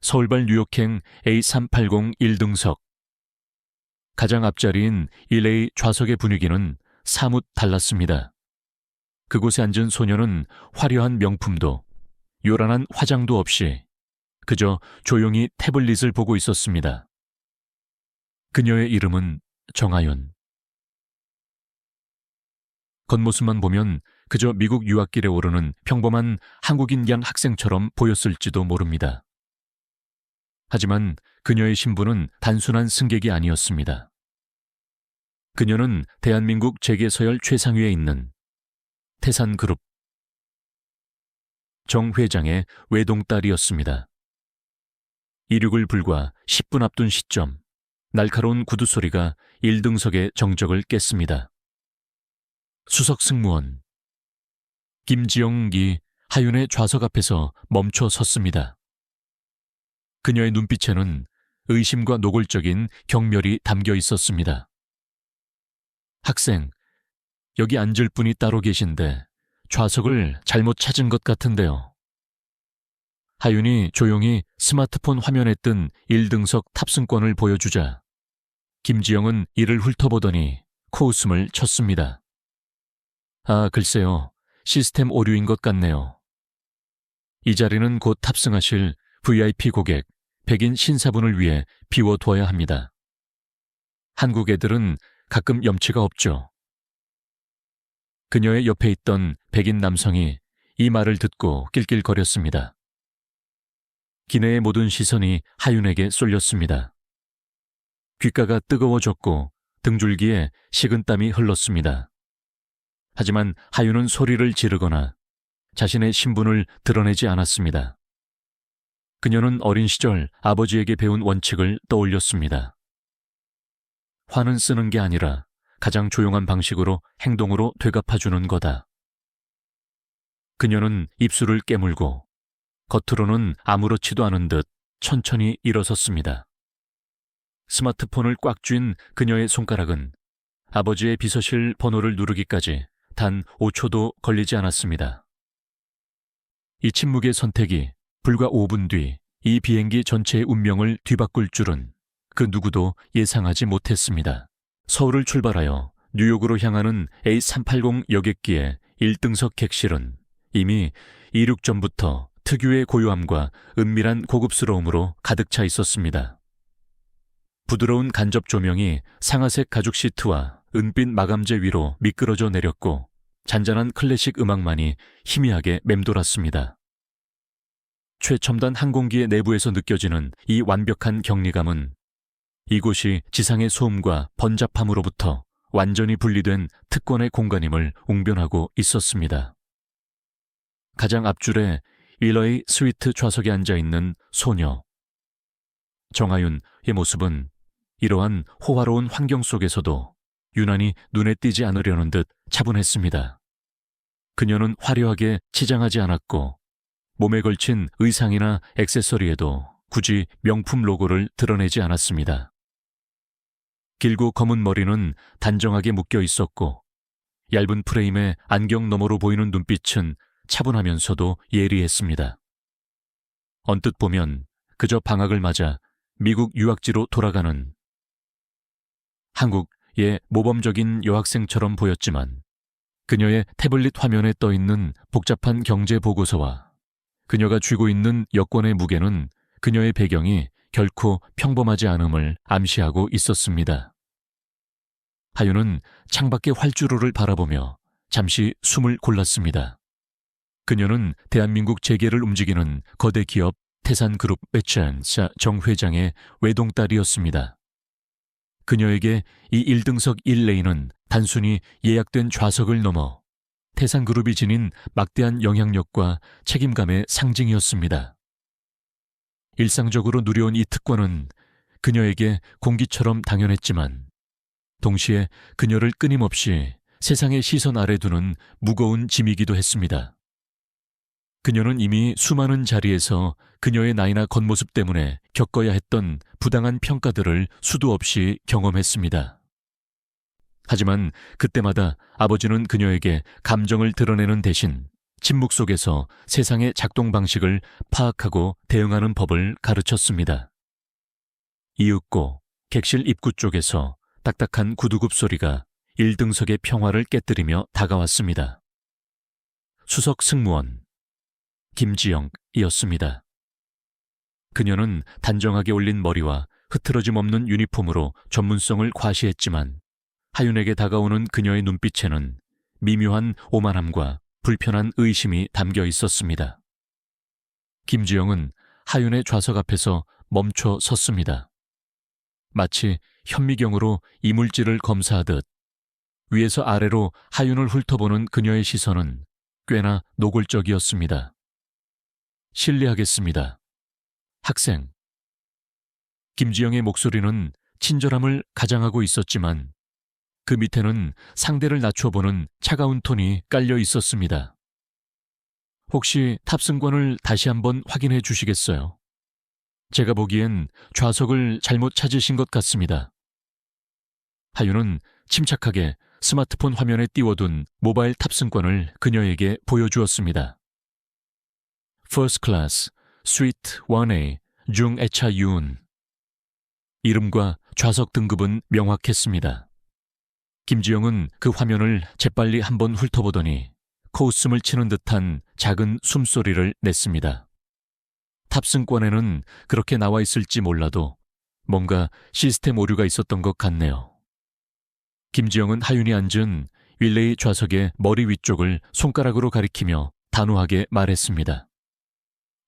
서울발 뉴욕행 A380 1등석. 가장 앞자리인 1A 좌석의 분위기는 사뭇 달랐습니다. 그곳에 앉은 소녀는 화려한 명품도 요란한 화장도 없이 그저 조용히 태블릿을 보고 있었습니다. 그녀의 이름은 정하윤. 겉모습만 보면 그저 미국 유학길에 오르는 평범한 한국인양 학생처럼 보였을지도 모릅니다. 하지만 그녀의 신분은 단순한 승객이 아니었습니다. 그녀는 대한민국 재계서열 최상위에 있는 태산그룹 정 회장의 외동딸이었습니다. 이륙을 불과 10분 앞둔 시점, 날카로운 구두 소리가 1등석의 정적을 깼습니다. 수석 승무원 김지영이 하윤의 좌석 앞에서 멈춰 섰습니다. 그녀의 눈빛에는 의심과 노골적인 경멸이 담겨 있었습니다. 학생, 여기 앉을 분이 따로 계신데 좌석을 잘못 찾은 것 같은데요. 하윤이 조용히 스마트폰 화면에 뜬 1등석 탑승권을 보여주자 김지영은 이를 훑어보더니 코웃음을 쳤습니다. 아, 글쎄요. 시스템 오류인 것 같네요. 이 자리는 곧 탑승하실 VIP 고객, 백인 신사분을 위해 비워둬야 합니다. 한국 애들은 가끔 염치가 없죠. 그녀의 옆에 있던 백인 남성이 이 말을 듣고 낄낄거렸습니다. 기내의 모든 시선이 하윤에게 쏠렸습니다. 귓가가 뜨거워졌고 등줄기에 식은땀이 흘렀습니다. 하지만 하윤은 소리를 지르거나 자신의 신분을 드러내지 않았습니다. 그녀는 어린 시절 아버지에게 배운 원칙을 떠올렸습니다. 화는 쓰는 게 아니라 가장 조용한 방식으로 행동으로 되갚아주는 거다. 그녀는 입술을 깨물고 겉으로는 아무렇지도 않은 듯 천천히 일어섰습니다. 스마트폰을 꽉 쥔 그녀의 손가락은 아버지의 비서실 번호를 누르기까지 단 5초도 걸리지 않았습니다. 이 침묵의 선택이 불과 5분 뒤 이 비행기 전체의 운명을 뒤바꿀 줄은 그 누구도 예상하지 못했습니다. 서울을 출발하여 뉴욕으로 향하는 A380 여객기의 1등석 객실은 이미 이륙 전부터 특유의 고요함과 은밀한 고급스러움으로 가득 차 있었습니다. 부드러운 간접 조명이 상아색 가죽 시트와 은빛 마감재 위로 미끄러져 내렸고 잔잔한 클래식 음악만이 희미하게 맴돌았습니다. 최첨단 항공기의 내부에서 느껴지는 이 완벽한 격리감은 이곳이 지상의 소음과 번잡함으로부터 완전히 분리된 특권의 공간임을 웅변하고 있었습니다. 가장 앞줄에 1A 스위트 좌석에 앉아있는 소녀 정하윤의 모습은 이러한 호화로운 환경 속에서도 유난히 눈에 띄지 않으려는 듯 차분했습니다. 그녀는 화려하게 치장하지 않았고 몸에 걸친 의상이나 액세서리에도 굳이 명품 로고를 드러내지 않았습니다. 길고 검은 머리는 단정하게 묶여 있었고 얇은 프레임에 안경 너머로 보이는 눈빛은 차분하면서도 예리했습니다. 언뜻 보면 그저 방학을 맞아 미국 유학지로 돌아가는 한국의 모범적인 여학생처럼 보였지만 그녀의 태블릿 화면에 떠있는 복잡한 경제 보고서와 그녀가 쥐고 있는 여권의 무게는 그녀의 배경이 결코 평범하지 않음을 암시하고 있었습니다. 하윤은 창밖의 활주로를 바라보며 잠시 숨을 골랐습니다. 그녀는 대한민국 재계를 움직이는 거대 기업 태산그룹 배찬사 정 회장의 외동딸이었습니다. 그녀에게 이 1등석 1레인은 단순히 예약된 좌석을 넘어 태산그룹이 지닌 막대한 영향력과 책임감의 상징이었습니다. 일상적으로 누려온 이 특권은 그녀에게 공기처럼 당연했지만 동시에 그녀를 끊임없이 세상의 시선 아래 두는 무거운 짐이기도 했습니다. 그녀는 이미 수많은 자리에서 그녀의 나이나 겉모습 때문에 겪어야 했던 부당한 평가들을 수도 없이 경험했습니다. 하지만 그때마다 아버지는 그녀에게 감정을 드러내는 대신 침묵 속에서 세상의 작동 방식을 파악하고 대응하는 법을 가르쳤습니다. 이윽고 객실 입구 쪽에서 딱딱한 구두굽 소리가 1등석의 평화를 깨뜨리며 다가왔습니다. 수석 승무원 김지영이었습니다. 그녀는 단정하게 올린 머리와 흐트러짐 없는 유니폼으로 전문성을 과시했지만 하윤에게 다가오는 그녀의 눈빛에는 미묘한 오만함과 불편한 의심이 담겨 있었습니다. 김지영은 하윤의 좌석 앞에서 멈춰 섰습니다. 마치 현미경으로 이물질을 검사하듯 위에서 아래로 하윤을 훑어보는 그녀의 시선은 꽤나 노골적이었습니다. 실례하겠습니다. 학생. 김지영의 목소리는 친절함을 가장하고 있었지만 그 밑에는 상대를 낮춰보는 차가운 톤이 깔려 있었습니다. 혹시 탑승권을 다시 한번 확인해 주시겠어요? 제가 보기엔 좌석을 잘못 찾으신 것 같습니다. 하윤은 침착하게 스마트폰 화면에 띄워둔 모바일 탑승권을 그녀에게 보여주었습니다. First Class, Suite 1A, 중애차 윤. 이름과 좌석 등급은 명확했습니다. 김지영은 그 화면을 재빨리 한번 훑어보더니 코웃음을 치는 듯한 작은 숨소리를 냈습니다. 탑승권에는 그렇게 나와 있을지 몰라도 뭔가 시스템 오류가 있었던 것 같네요. 김지영은 하윤이 앉은 윌레이 좌석의 머리 위쪽을 손가락으로 가리키며 단호하게 말했습니다.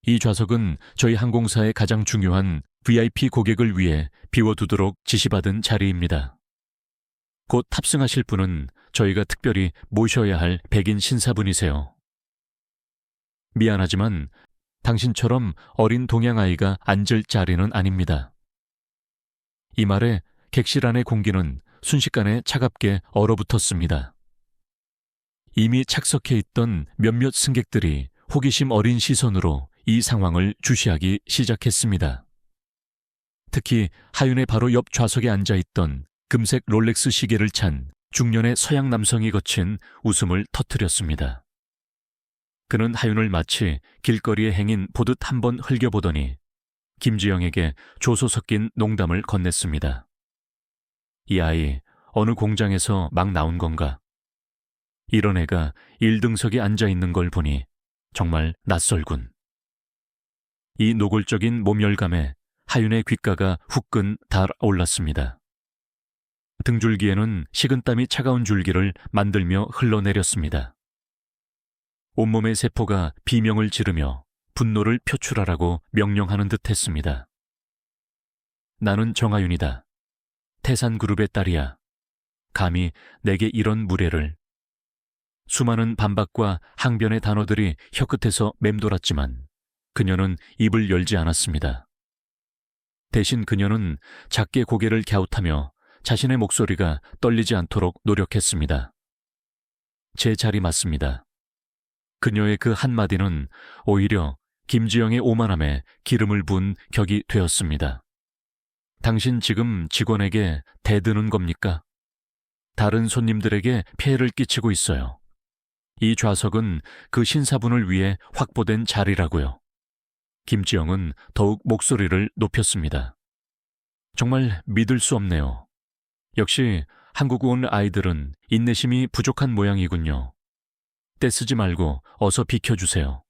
이 좌석은 저희 항공사의 가장 중요한 VIP 고객을 위해 비워두도록 지시받은 자리입니다. 곧 탑승하실 분은 저희가 특별히 모셔야 할 백인 신사분이세요. 미안하지만 당신처럼 어린 동양 아이가 앉을 자리는 아닙니다. 이 말에 객실 안의 공기는 순식간에 차갑게 얼어붙었습니다. 이미 착석해 있던 몇몇 승객들이 호기심 어린 시선으로 이 상황을 주시하기 시작했습니다. 특히 하윤의 바로 옆 좌석에 앉아있던 금색 롤렉스 시계를 찬 중년의 서양 남성이 거친 웃음을 터뜨렸습니다. 그는 하윤을 마치 길거리의 행인 보듯 한번 흘겨보더니 김지영에게 조소 섞인 농담을 건넸습니다. 이 아이 어느 공장에서 막 나온 건가? 이런 애가 1등석에 앉아있는 걸 보니 정말 낯설군. 이 노골적인 모멸감에 하윤의 귓가가 후끈 달아올랐습니다. 등줄기에는 식은땀이 차가운 줄기를 만들며 흘러내렸습니다. 온몸의 세포가 비명을 지르며 분노를 표출하라고 명령하는 듯 했습니다. 나는 정하윤이다. 태산그룹의 딸이야. 감히 내게 이런 무례를. 수많은 반박과 항변의 단어들이 혀끝에서 맴돌았지만 그녀는 입을 열지 않았습니다. 대신 그녀는 작게 고개를 갸웃하며 자신의 목소리가 떨리지 않도록 노력했습니다. 제 자리 맞습니다. 그녀의 그 한마디는 오히려 김지영의 오만함에 기름을 부은 격이 되었습니다. 당신 지금 직원에게 대드는 겁니까? 다른 손님들에게 폐해를 끼치고 있어요. 이 좌석은 그 신사분을 위해 확보된 자리라고요. 김지영은 더욱 목소리를 높였습니다. 정말 믿을 수 없네요. 역시 한국 온 아이들은 인내심이 부족한 모양이군요. 떼쓰지 말고 어서 비켜주세요.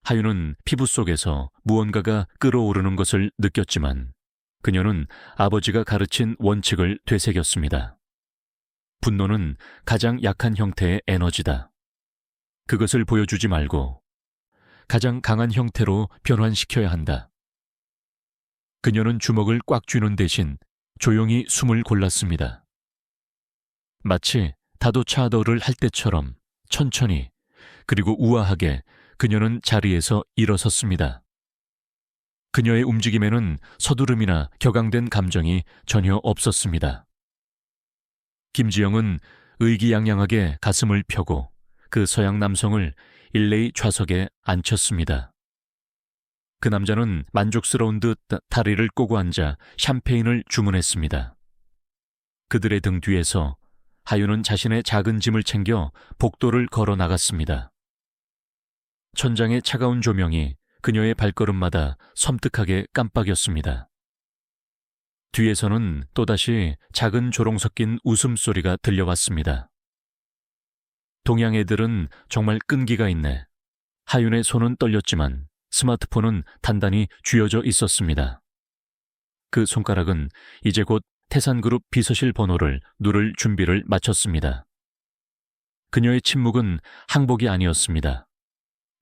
하윤은 피부 속에서 무언가가 끓어오르는 것을 느꼈지만 그녀는 아버지가 가르친 원칙을 되새겼습니다. 분노는 가장 약한 형태의 에너지다. 그것을 보여주지 말고 가장 강한 형태로 변환시켜야 한다. 그녀는 주먹을 꽉 쥐는 대신 조용히 숨을 골랐습니다. 마치 다도차도를 할 때처럼 천천히 그리고 우아하게 그녀는 자리에서 일어섰습니다. 그녀의 움직임에는 서두름이나 격앙된 감정이 전혀 없었습니다. 김지영은 의기양양하게 가슴을 펴고 그 서양 남성을 일레이 좌석에 앉혔습니다. 그 남자는 만족스러운 듯 다리를 꼬고 앉아 샴페인을 주문했습니다. 그들의 등 뒤에서 하윤은 자신의 작은 짐을 챙겨 복도를 걸어 나갔습니다. 천장의 차가운 조명이 그녀의 발걸음마다 섬뜩하게 깜빡였습니다. 뒤에서는 또다시 작은 조롱 섞인 웃음소리가 들려왔습니다. 동양 애들은 정말 끈기가 있네. 하윤의 손은 떨렸지만 스마트폰은 단단히 쥐어져 있었습니다. 그 손가락은 이제 곧 태산그룹 비서실 번호를 누를 준비를 마쳤습니다. 그녀의 침묵은 항복이 아니었습니다.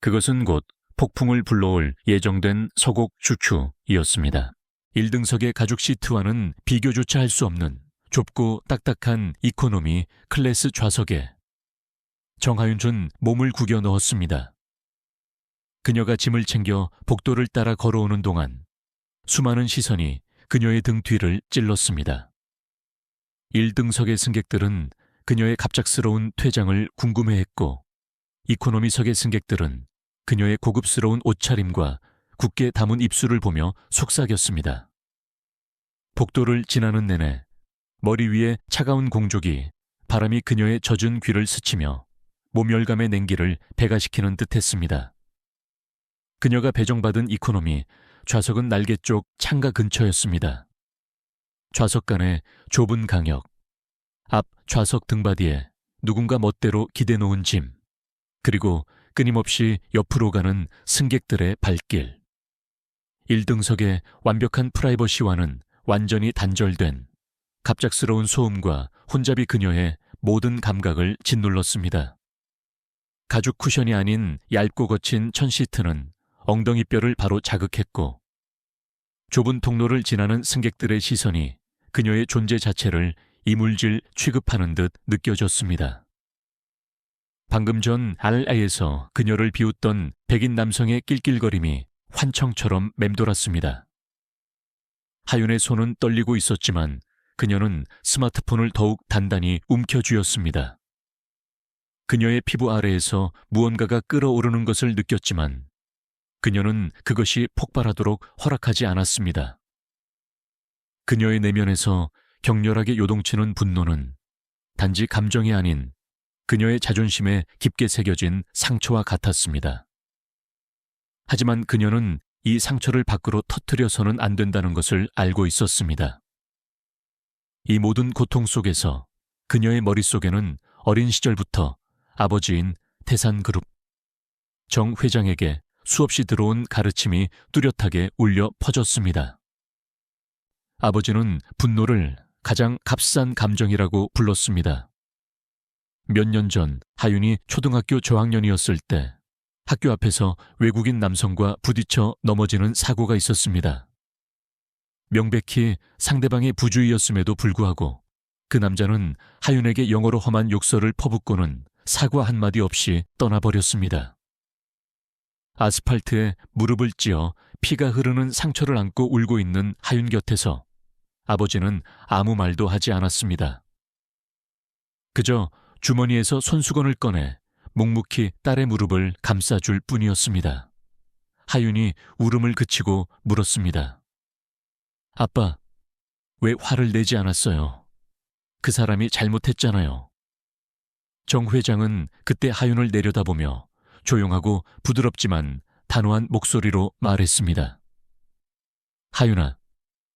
그것은 곧 폭풍을 불러올 예정된 서곡 추추이었습니다. 1등석의 가죽 시트와는 비교조차 할 수 없는 좁고 딱딱한 이코노미 클래스 좌석에 정하윤은 몸을 구겨 넣었습니다. 그녀가 짐을 챙겨 복도를 따라 걸어오는 동안 수많은 시선이 그녀의 등 뒤를 찔렀습니다. 1등석의 승객들은 그녀의 갑작스러운 퇴장을 궁금해했고 이코노미석의 승객들은 그녀의 고급스러운 옷차림과 굳게 담은 입술을 보며 속삭였습니다. 복도를 지나는 내내 머리 위에 차가운 공족이 바람이 그녀의 젖은 귀를 스치며 모멸감의 냉기를 배가시키는 듯했습니다. 그녀가 배정받은 이코노미 좌석은 날개 쪽 창가 근처였습니다. 좌석 간의 좁은 강역, 앞 좌석 등받이에 누군가 멋대로 기대 놓은 짐, 그리고 끊임없이 옆으로 가는 승객들의 발길. 1등석의 완벽한 프라이버시와는 완전히 단절된 갑작스러운 소음과 혼잡이 그녀의 모든 감각을 짓눌렀습니다. 가죽 쿠션이 아닌 얇고 거친 천 시트는 엉덩이뼈를 바로 자극했고 좁은 통로를 지나는 승객들의 시선이 그녀의 존재 자체를 이물질 취급하는 듯 느껴졌습니다. 방금 전 RA에서 그녀를 비웃던 백인 남성의 낄낄거림이 환청처럼 맴돌았습니다. 하윤의 손은 떨리고 있었지만 그녀는 스마트폰을 더욱 단단히 움켜쥐었습니다. 그녀의 피부 아래에서 무언가가 끓어오르는 것을 느꼈지만 그녀는 그것이 폭발하도록 허락하지 않았습니다. 그녀의 내면에서 격렬하게 요동치는 분노는 단지 감정이 아닌 그녀의 자존심에 깊게 새겨진 상처와 같았습니다. 하지만 그녀는 이 상처를 밖으로 터뜨려서는 안 된다는 것을 알고 있었습니다. 이 모든 고통 속에서 그녀의 머릿속에는 어린 시절부터 아버지인 태산그룹 정 회장에게 수없이 들어온 가르침이 뚜렷하게 울려 퍼졌습니다. 아버지는 분노를 가장 값싼 감정이라고 불렀습니다. 몇 년 전 하윤이 초등학교 저학년이었을 때 학교 앞에서 외국인 남성과 부딪혀 넘어지는 사고가 있었습니다. 명백히 상대방의 부주의였음에도 불구하고 그 남자는 하윤에게 영어로 험한 욕설을 퍼붓고는 사과 한마디 없이 떠나버렸습니다. 아스팔트에 무릎을 찧어 피가 흐르는 상처를 안고 울고 있는 하윤 곁에서 아버지는 아무 말도 하지 않았습니다. 그저 주머니에서 손수건을 꺼내 묵묵히 딸의 무릎을 감싸줄 뿐이었습니다. 하윤이 울음을 그치고 물었습니다. 아빠, 왜 화를 내지 않았어요? 그 사람이 잘못했잖아요. 정 회장은 그때 하윤을 내려다보며 조용하고 부드럽지만 단호한 목소리로 말했습니다. 하윤아,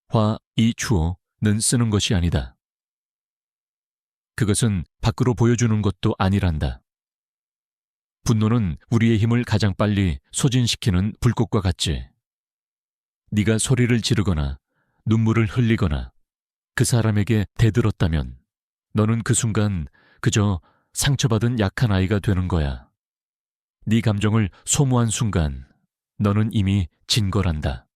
화, 이 추호는 쓰는 것이 아니다. 그것은 밖으로 보여주는 것도 아니란다. 분노는 우리의 힘을 가장 빨리 소진시키는 불꽃과 같지. 네가 소리를 지르거나 눈물을 흘리거나 그 사람에게 대들었다면 너는 그 순간 그저 상처받은 약한 아이가 되는 거야. 네 감정을 소모한 순간 너는 이미 진 거란다.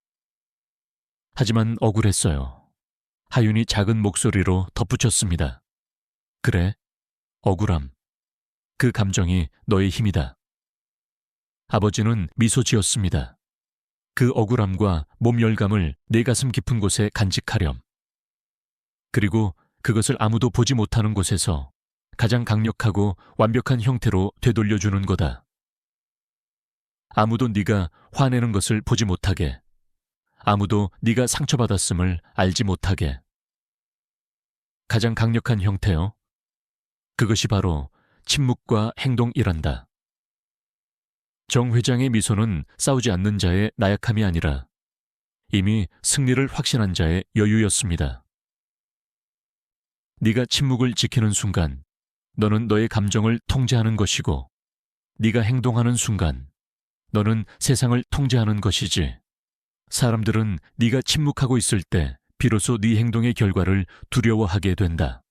하지만 억울했어요. 하윤이 작은 목소리로 덧붙였습니다. 그래, 억울함. 그 감정이 너의 힘이다. 아버지는 미소 지었습니다. 그 억울함과 몸 열감을 내 가슴 깊은 곳에 간직하렴. 그리고 그것을 아무도 보지 못하는 곳에서 가장 강력하고 완벽한 형태로 되돌려주는 거다. 아무도 네가 화내는 것을 보지 못하게, 아무도 네가 상처받았음을 알지 못하게. 가장 강력한 형태요. 그것이 바로 침묵과 행동이란다. 정 회장의 미소는 싸우지 않는 자의 나약함이 아니라 이미 승리를 확신한 자의 여유였습니다. 네가 침묵을 지키는 순간 너는 너의 감정을 통제하는 것이고, 네가 행동하는 순간 너는 세상을 통제하는 것이지. 사람들은 네가 침묵하고 있을 때 비로소 네 행동의 결과를 두려워하게 된다.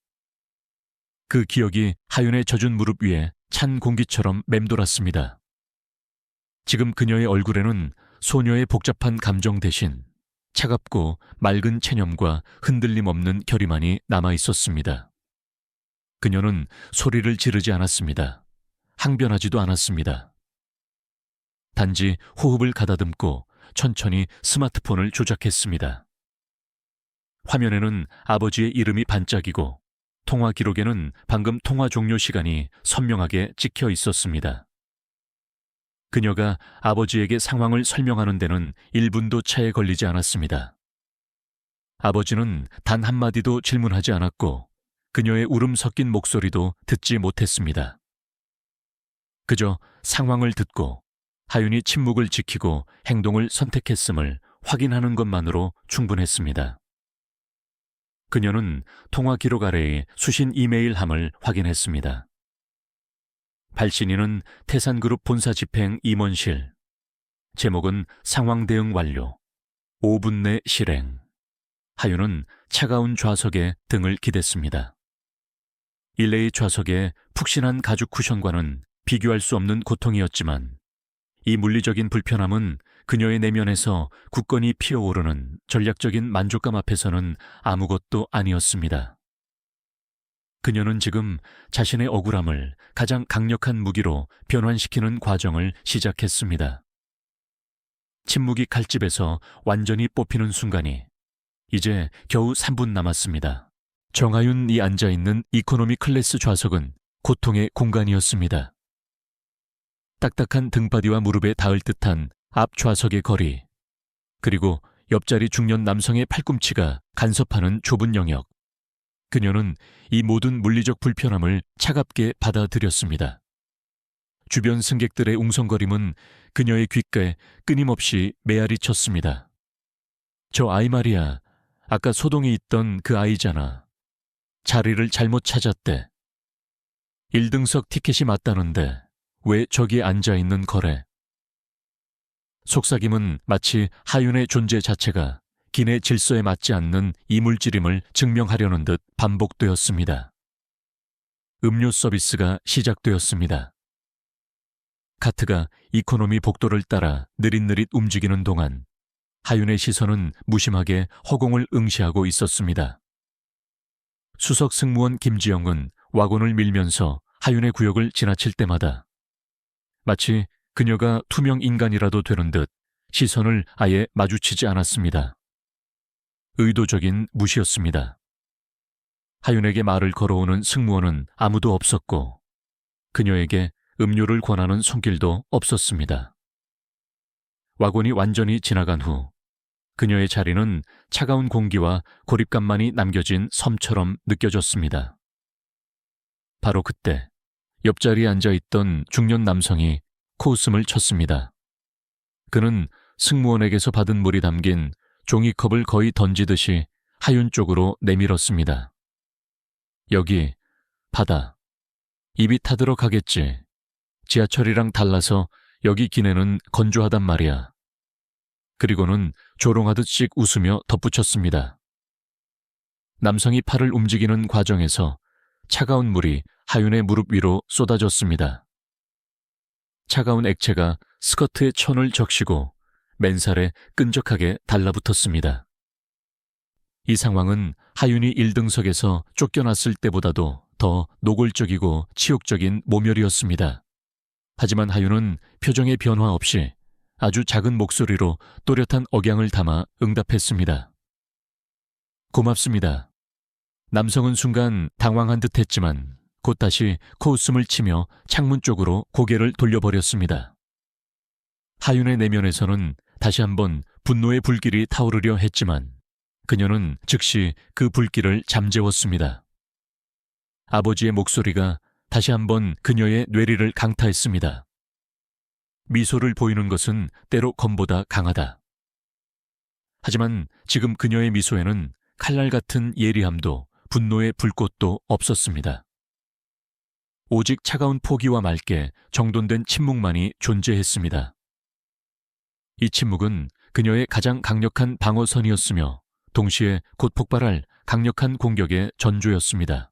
그 기억이 하윤의 젖은 무릎 위에 찬 공기처럼 맴돌았습니다. 지금 그녀의 얼굴에는 소녀의 복잡한 감정 대신 차갑고 맑은 체념과 흔들림 없는 결의만이 남아 있었습니다. 그녀는 소리를 지르지 않았습니다. 항변하지도 않았습니다. 단지 호흡을 가다듬고 천천히 스마트폰을 조작했습니다. 화면에는 아버지의 이름이 반짝이고 통화 기록에는 방금 통화 종료 시간이 선명하게 찍혀 있었습니다. 그녀가 아버지에게 상황을 설명하는 데는 1분도 차에 걸리지 않았습니다. 아버지는 단 한마디도 질문하지 않았고 그녀의 울음 섞인 목소리도 듣지 못했습니다. 그저 상황을 듣고 하윤이 침묵을 지키고 행동을 선택했음을 확인하는 것만으로 충분했습니다. 그녀는 통화 기록 아래의 수신 이메일함을 확인했습니다. 발신인은 태산그룹 본사 집행 임원실. 제목은 상황 대응 완료. 5분 내 실행. 하윤은 차가운 좌석에 등을 기댔습니다. 일레의 좌석에 푹신한 가죽 쿠션과는 비교할 수 없는 고통이었지만 이 물리적인 불편함은 그녀의 내면에서 굳건히 피어오르는 전략적인 만족감 앞에서는 아무것도 아니었습니다. 그녀는 지금 자신의 억울함을 가장 강력한 무기로 변환시키는 과정을 시작했습니다. 침묵이 칼집에서 완전히 뽑히는 순간이 이제 겨우 3분 남았습니다. 정하윤이 앉아있는 이코노미 클래스 좌석은 고통의 공간이었습니다. 딱딱한 등바디와 무릎에 닿을 듯한 앞 좌석의 거리, 그리고 옆자리 중년 남성의 팔꿈치가 간섭하는 좁은 영역. 그녀는 이 모든 물리적 불편함을 차갑게 받아들였습니다. 주변 승객들의 웅성거림은 그녀의 귓가에 끊임없이 메아리 쳤습니다. 저 아이 말이야, 아까 소동이 있던 그 아이잖아. 자리를 잘못 찾았대. 1등석 티켓이 맞다는데 왜 저기에 앉아있는 거래? 속삭임은 마치 하윤의 존재 자체가 기내 질서에 맞지 않는 이물질임을 증명하려는 듯 반복되었습니다. 음료 서비스가 시작되었습니다. 카트가 이코노미 복도를 따라 느릿느릿 움직이는 동안 하윤의 시선은 무심하게 허공을 응시하고 있었습니다. 수석 승무원 김지영은 와곤을 밀면서 하윤의 구역을 지나칠 때마다 마치 그녀가 투명 인간이라도 되는 듯 시선을 아예 마주치지 않았습니다. 의도적인 무시였습니다. 하윤에게 말을 걸어오는 승무원은 아무도 없었고 그녀에게 음료를 권하는 손길도 없었습니다. 와곤이 완전히 지나간 후 그녀의 자리는 차가운 공기와 고립감만이 남겨진 섬처럼 느껴졌습니다. 바로 그때 옆자리에 앉아있던 중년 남성이 코웃음을 쳤습니다. 그는 승무원에게서 받은 물이 담긴 종이컵을 거의 던지듯이 하윤 쪽으로 내밀었습니다. 여기, 받아. 입이 타들어 가겠지. 지하철이랑 달라서 여기 기내는 건조하단 말이야. 그리고는 조롱하듯씩 웃으며 덧붙였습니다. 남성이 팔을 움직이는 과정에서 차가운 물이 하윤의 무릎 위로 쏟아졌습니다. 차가운 액체가 스커트의 천을 적시고 맨살에 끈적하게 달라붙었습니다. 이 상황은 하윤이 1등석에서 쫓겨났을 때보다도 더 노골적이고 치욕적인 모멸이었습니다. 하지만 하윤은 표정의 변화 없이 아주 작은 목소리로 또렷한 억양을 담아 응답했습니다. 고맙습니다. 남성은 순간 당황한 듯 했지만 곧 다시 코웃음을 치며 창문 쪽으로 고개를 돌려버렸습니다. 하윤의 내면에서는 다시 한번 분노의 불길이 타오르려 했지만 그녀는 즉시 그 불길을 잠재웠습니다. 아버지의 목소리가 다시 한번 그녀의 뇌리를 강타했습니다. 미소를 보이는 것은 때로 검보다 강하다. 하지만 지금 그녀의 미소에는 칼날 같은 예리함도 분노의 불꽃도 없었습니다. 오직 차가운 포기와 맑게 정돈된 침묵만이 존재했습니다. 이 침묵은 그녀의 가장 강력한 방어선이었으며 동시에 곧 폭발할 강력한 공격의 전조였습니다.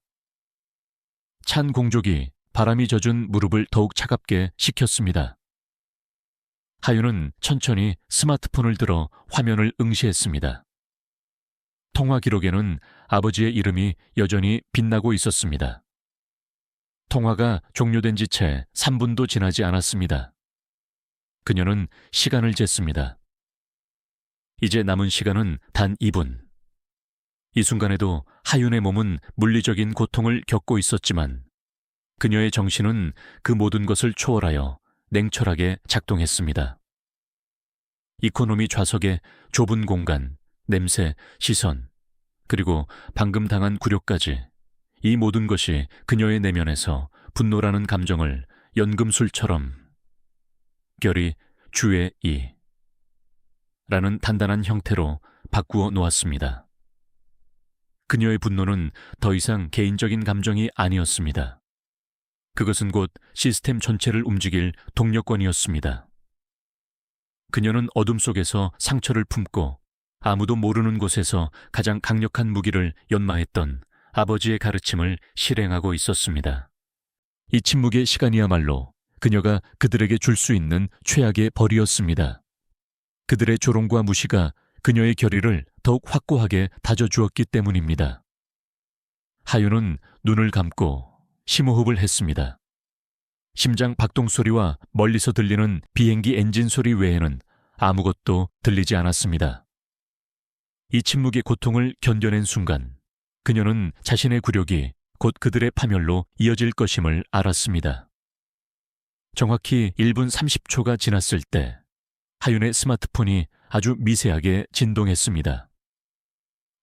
찬 공족이 바람이 젖은 무릎을 더욱 차갑게 식혔습니다. 하윤은 천천히 스마트폰을 들어 화면을 응시했습니다. 통화 기록에는 아버지의 이름이 여전히 빛나고 있었습니다. 통화가 종료된 지 채 3분도 지나지 않았습니다. 그녀는 시간을 쟀습니다. 이제 남은 시간은 단 2분. 이 순간에도 하윤의 몸은 물리적인 고통을 겪고 있었지만 그녀의 정신은 그 모든 것을 초월하여 냉철하게 작동했습니다. 이코노미 좌석의 좁은 공간, 냄새, 시선, 그리고 방금 당한 굴욕까지 이 모든 것이 그녀의 내면에서 분노라는 감정을 연금술처럼 결이 주의 이 라는 단단한 형태로 바꾸어 놓았습니다. 그녀의 분노는 더 이상 개인적인 감정이 아니었습니다. 그것은 곧 시스템 전체를 움직일 동력권이었습니다. 그녀는 어둠 속에서 상처를 품고 아무도 모르는 곳에서 가장 강력한 무기를 연마했던 아버지의 가르침을 실행하고 있었습니다. 이 침묵의 시간이야말로 그녀가 그들에게 줄 수 있는 최악의 벌이었습니다. 그들의 조롱과 무시가 그녀의 결의를 더욱 확고하게 다져주었기 때문입니다. 하윤은 눈을 감고 심호흡을 했습니다. 심장 박동 소리와 멀리서 들리는 비행기 엔진 소리 외에는 아무것도 들리지 않았습니다. 이 침묵의 고통을 견뎌낸 순간 그녀는 자신의 굴욕이 곧 그들의 파멸로 이어질 것임을 알았습니다. 정확히 1분 30초가 지났을 때 하윤의 스마트폰이 아주 미세하게 진동했습니다.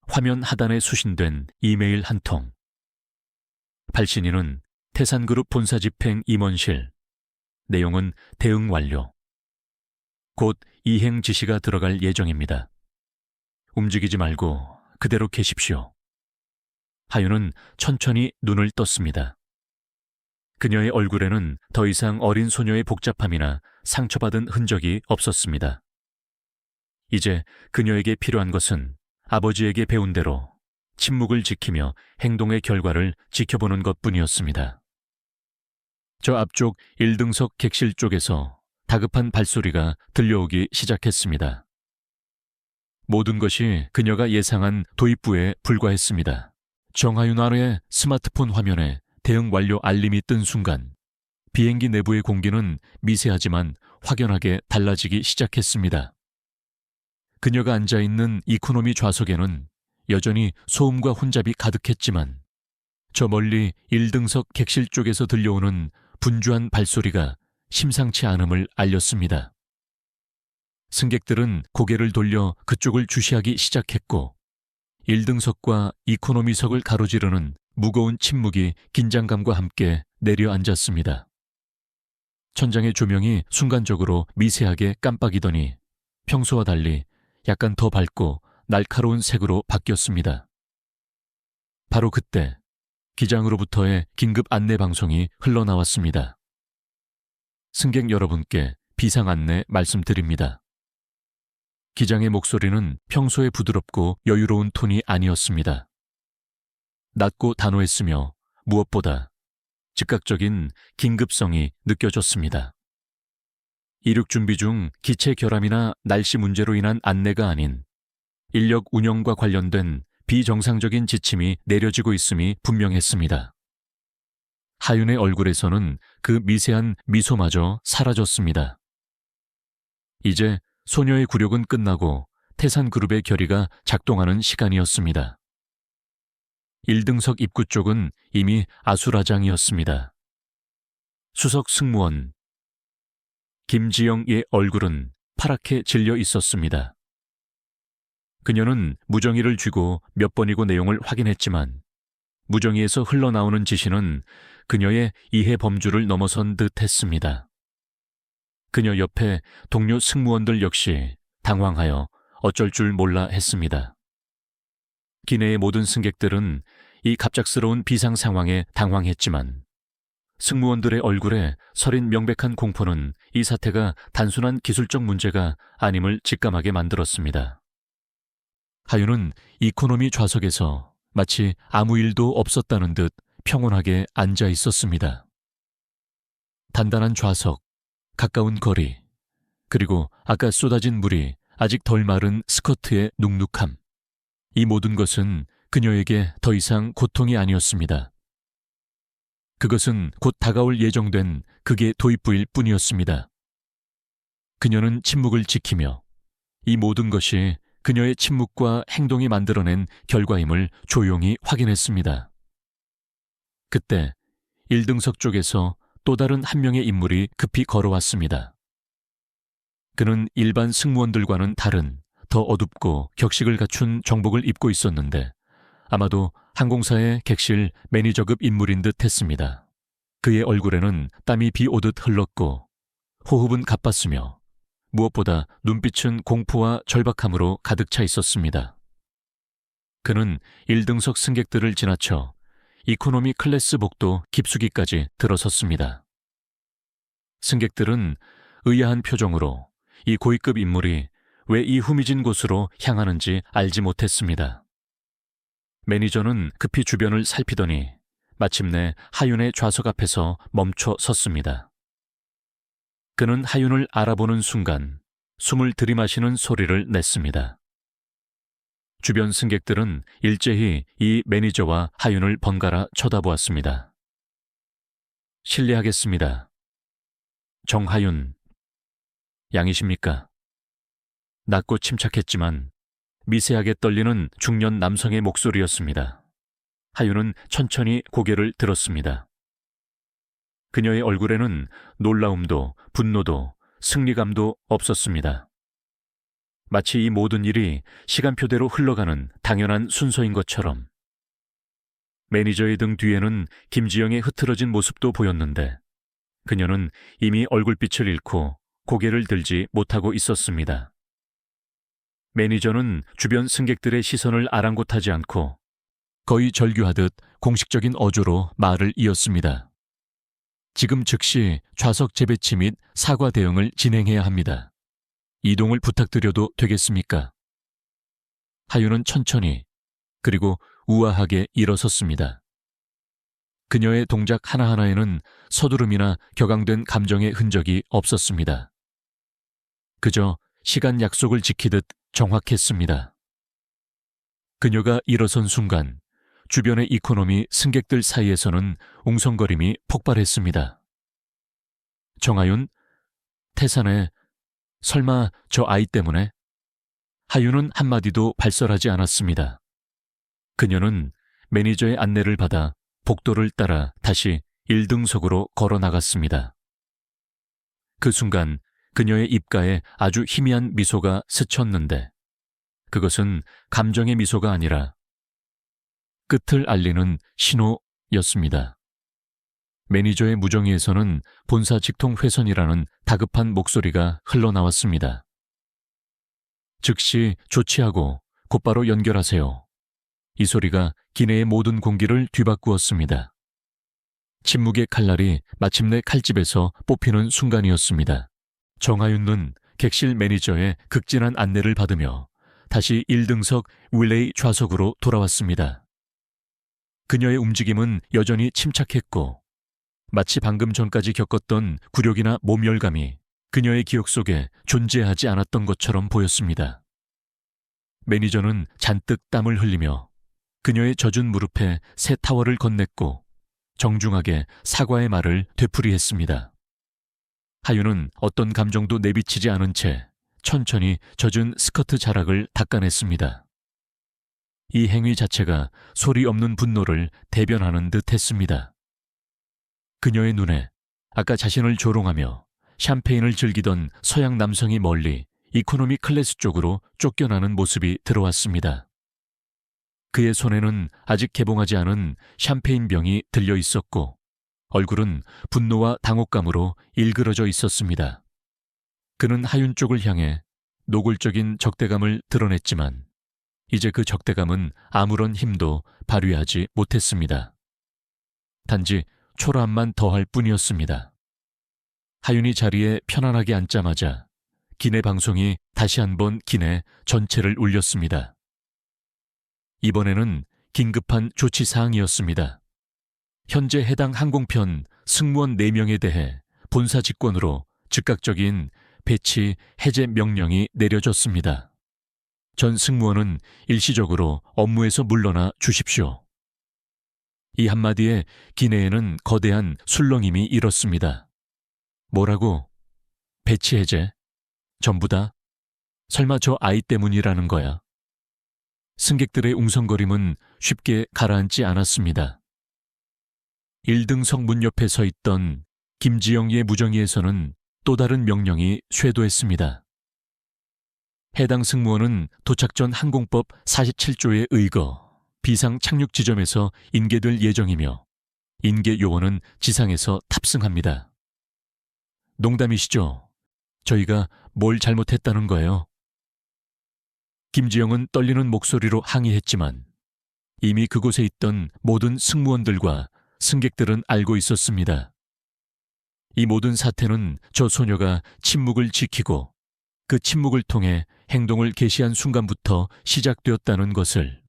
화면 하단에 수신된 이메일 한 통. 발신인은 태산그룹 본사 집행 임원실. 내용은 대응 완료. 곧 이행 지시가 들어갈 예정입니다. 움직이지 말고 그대로 계십시오. 하윤은 천천히 눈을 떴습니다. 그녀의 얼굴에는 더 이상 어린 소녀의 복잡함이나 상처받은 흔적이 없었습니다. 이제 그녀에게 필요한 것은 아버지에게 배운 대로 침묵을 지키며 행동의 결과를 지켜보는 것뿐이었습니다. 저 앞쪽 1등석 객실 쪽에서 다급한 발소리가 들려오기 시작했습니다. 모든 것이 그녀가 예상한 도입부에 불과했습니다. 정하윤 아래의 스마트폰 화면에 대응 완료 알림이 뜬 순간 비행기 내부의 공기는 미세하지만 확연하게 달라지기 시작했습니다. 그녀가 앉아있는 이코노미 좌석에는 여전히 소음과 혼잡이 가득했지만 저 멀리 1등석 객실 쪽에서 들려오는 분주한 발소리가 심상치 않음을 알렸습니다. 승객들은 고개를 돌려 그쪽을 주시하기 시작했고 1등석과 이코노미석을 가로지르는 무거운 침묵이 긴장감과 함께 내려앉았습니다. 천장의 조명이 순간적으로 미세하게 깜빡이더니 평소와 달리 약간 더 밝고 날카로운 색으로 바뀌었습니다. 바로 그때 기장으로부터의 긴급 안내 방송이 흘러나왔습니다. 승객 여러분께 비상 안내 말씀드립니다. 기장의 목소리는 평소에 부드럽고 여유로운 톤이 아니었습니다. 낮고 단호했으며 무엇보다 즉각적인 긴급성이 느껴졌습니다. 이륙 준비 중 기체 결함이나 날씨 문제로 인한 안내가 아닌 인력 운영과 관련된 비정상적인 지침이 내려지고 있음이 분명했습니다. 하윤의 얼굴에서는 그 미세한 미소마저 사라졌습니다. 이제 소녀의 굴욕은 끝나고 태산그룹의 결의가 작동하는 시간이었습니다. 1등석 입구 쪽은 이미 아수라장이었습니다. 수석 승무원 김지영의 얼굴은 파랗게 질려 있었습니다. 그녀는 무정의를 쥐고 몇 번이고 내용을 확인했지만 무정의에서 흘러나오는 지시는 그녀의 이해 범주를 넘어선 듯 했습니다. 그녀 옆에 동료 승무원들 역시 당황하여 어쩔 줄 몰라 했습니다. 기내의 모든 승객들은 이 갑작스러운 비상 상황에 당황했지만 승무원들의 얼굴에 서린 명백한 공포는 이 사태가 단순한 기술적 문제가 아님을 직감하게 만들었습니다. 하윤은 이코노미 좌석에서 마치 아무 일도 없었다는 듯 평온하게 앉아 있었습니다. 단단한 좌석, 가까운 거리, 그리고 아까 쏟아진 물이 아직 덜 마른 스커트의 눅눅함. 이 모든 것은 그녀에게 더 이상 고통이 아니었습니다. 그것은 곧 다가올 예정된 극의 도입부일 뿐이었습니다. 그녀는 침묵을 지키며 이 모든 것이 그녀의 침묵과 행동이 만들어낸 결과임을 조용히 확인했습니다. 그때 1등석 쪽에서 또 다른 한 명의 인물이 급히 걸어왔습니다. 그는 일반 승무원들과는 다른 더 어둡고 격식을 갖춘 정복을 입고 있었는데 아마도 항공사의 객실 매니저급 인물인 듯 했습니다. 그의 얼굴에는 땀이 비 오듯 흘렀고 호흡은 가빴으며 무엇보다 눈빛은 공포와 절박함으로 가득 차 있었습니다. 그는 1등석 승객들을 지나쳐 이코노미 클래스 복도 깊숙이까지 들어섰습니다. 승객들은 의아한 표정으로 이 고위급 인물이 왜 이 후미진 곳으로 향하는지 알지 못했습니다. 매니저는 급히 주변을 살피더니 마침내 하윤의 좌석 앞에서 멈춰 섰습니다. 그는 하윤을 알아보는 순간 숨을 들이마시는 소리를 냈습니다. 주변 승객들은 일제히 이 매니저와 하윤을 번갈아 쳐다보았습니다. 실례하겠습니다. 정하윤, 양이십니까? 낮고 침착했지만 미세하게 떨리는 중년 남성의 목소리였습니다. 하윤은 천천히 고개를 들었습니다. 그녀의 얼굴에는 놀라움도 분노도 승리감도 없었습니다. 마치 이 모든 일이 시간표대로 흘러가는 당연한 순서인 것처럼. 매니저의 등 뒤에는 김지영의 흐트러진 모습도 보였는데 그녀는 이미 얼굴빛을 잃고 고개를 들지 못하고 있었습니다. 매니저는 주변 승객들의 시선을 아랑곳하지 않고 거의 절규하듯 공식적인 어조로 말을 이었습니다. 지금 즉시 좌석 재배치 및 사과 대응을 진행해야 합니다. 이동을 부탁드려도 되겠습니까? 하윤은 천천히 그리고 우아하게 일어섰습니다. 그녀의 동작 하나하나에는 서두름이나 격앙된 감정의 흔적이 없었습니다. 그저 시간 약속을 지키듯 정확했습니다. 그녀가 일어선 순간 주변의 이코노미 승객들 사이에서는 웅성거림이 폭발했습니다. 정하윤, 태산에 설마 저 아이 때문에? 하윤은 한마디도 발설하지 않았습니다. 그녀는 매니저의 안내를 받아 복도를 따라 다시 1등석으로 걸어 나갔습니다. 그 순간 그녀의 입가에 아주 희미한 미소가 스쳤는데 그것은 감정의 미소가 아니라 끝을 알리는 신호였습니다. 매니저의 무정의에서는 본사 직통 훼손이라는 다급한 목소리가 흘러나왔습니다. 즉시 조치하고 곧바로 연결하세요. 이 소리가 기내의 모든 공기를 뒤바꾸었습니다. 침묵의 칼날이 마침내 칼집에서 뽑히는 순간이었습니다. 정하윤은 객실 매니저의 극진한 안내를 받으며 다시 1등석 윌레이 좌석으로 돌아왔습니다. 그녀의 움직임은 여전히 침착했고 마치 방금 전까지 겪었던 굴욕이나 모멸감이 그녀의 기억 속에 존재하지 않았던 것처럼 보였습니다. 매니저는 잔뜩 땀을 흘리며 그녀의 젖은 무릎에 새 타월을 건넸고 정중하게 사과의 말을 되풀이했습니다. 하윤은 어떤 감정도 내비치지 않은 채 천천히 젖은 스커트 자락을 닦아냈습니다. 이 행위 자체가 소리 없는 분노를 대변하는 듯 했습니다. 그녀의 눈에 아까 자신을 조롱하며 샴페인을 즐기던 서양 남성이 멀리 이코노미 클래스 쪽으로 쫓겨나는 모습이 들어왔습니다. 그의 손에는 아직 개봉하지 않은 샴페인 병이 들려 있었고 얼굴은 분노와 당혹감으로 일그러져 있었습니다. 그는 하윤 쪽을 향해 노골적인 적대감을 드러냈지만 이제 그 적대감은 아무런 힘도 발휘하지 못했습니다. 단지 초라함만 더할 뿐이었습니다. 하윤이 자리에 편안하게 앉자마자 기내 방송이 다시 한번 기내 전체를 울렸습니다. 이번에는 긴급한 조치사항이었습니다. 현재 해당 항공편 승무원 4명에 대해 본사 직권으로 즉각적인 배치 해제 명령이 내려졌습니다. 전 승무원은 일시적으로 업무에서 물러나 주십시오. 이 한마디에 기내에는 거대한 술렁임이 일었습니다. 뭐라고? 배치 해제? 전부 다? 설마 저 아이 때문이라는 거야? 승객들의 웅성거림은 쉽게 가라앉지 않았습니다. 1등석 문 옆에 서 있던 김지영의 무정위에서는 또 다른 명령이 쇄도했습니다. 해당 승무원은 도착 전 항공법 47조에 의거 비상 착륙 지점에서 인계될 예정이며 인계 요원은 지상에서 탑승합니다. 농담이시죠? 저희가 뭘 잘못했다는 거예요? 김지영은 떨리는 목소리로 항의했지만 이미 그곳에 있던 모든 승무원들과 승객들은 알고 있었습니다. 이 모든 사태는 저 소녀가 침묵을 지키고 그 침묵을 통해 행동을 개시한 순간부터 시작되었다는 것을.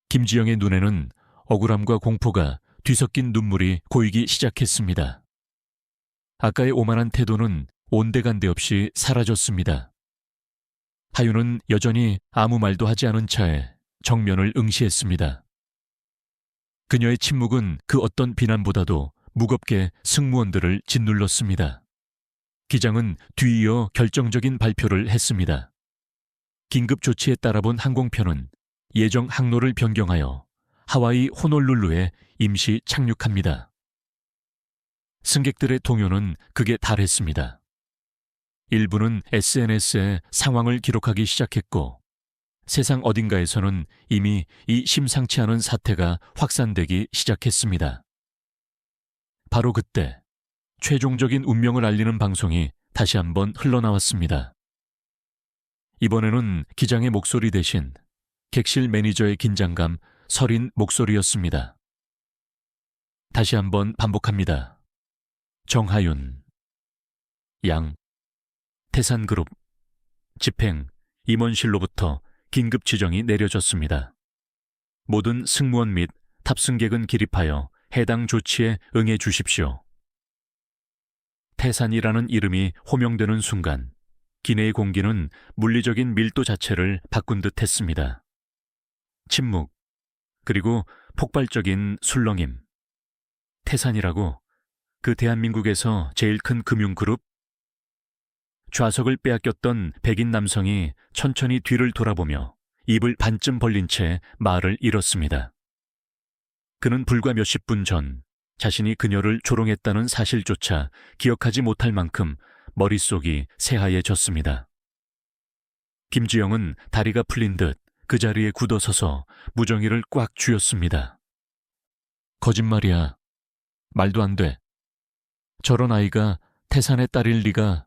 김지영의 눈에는 억울함과 공포가 뒤섞인 눈물이 고이기 시작했습니다. 아까의 오만한 태도는 온데간데 없이 사라졌습니다. 하윤은 여전히 아무 말도 하지 않은 차에 정면을 응시했습니다. 그녀의 침묵은 그 어떤 비난보다도 무겁게 승무원들을 짓눌렀습니다. 기장은 뒤이어 결정적인 발표를 했습니다. 긴급 조치에 따라본 항공편은 예정 항로를 변경하여 하와이 호놀룰루에 임시 착륙합니다. 승객들의 동요는 극에 달했습니다. 일부는 SNS에 상황을 기록하기 시작했고 세상 어딘가에서는 이미 이 심상치 않은 사태가 확산되기 시작했습니다. 바로 그때 최종적인 운명을 알리는 방송이 다시 한번 흘러나왔습니다. 이번에는 기장의 목소리 대신 객실 매니저의 긴장감 서린 목소리였습니다. 다시 한번 반복합니다. 정하윤, 양, 태산그룹, 집행, 임원실로부터 긴급 지정이 내려졌습니다. 모든 승무원 및 탑승객은 기립하여 해당 조치에 응해 주십시오. 태산이라는 이름이 호명되는 순간 기내의 공기는 물리적인 밀도 자체를 바꾼 듯 했습니다. 침묵, 그리고 폭발적인 술렁임. 태산이라고? 그 대한민국에서 제일 큰 금융그룹? 좌석을 빼앗겼던 백인 남성이 천천히 뒤를 돌아보며 입을 반쯤 벌린 채 말을 잃었습니다. 그는 불과 몇십 분 전 자신이 그녀를 조롱했다는 사실조차 기억하지 못할 만큼 머릿속이 새하얘졌습니다. 김지영은 다리가 풀린 듯 그 자리에 굳어서서 무정위를 꽉 쥐었습니다. 거짓말이야. 말도 안 돼. 저런 아이가 태산의 딸일 리가.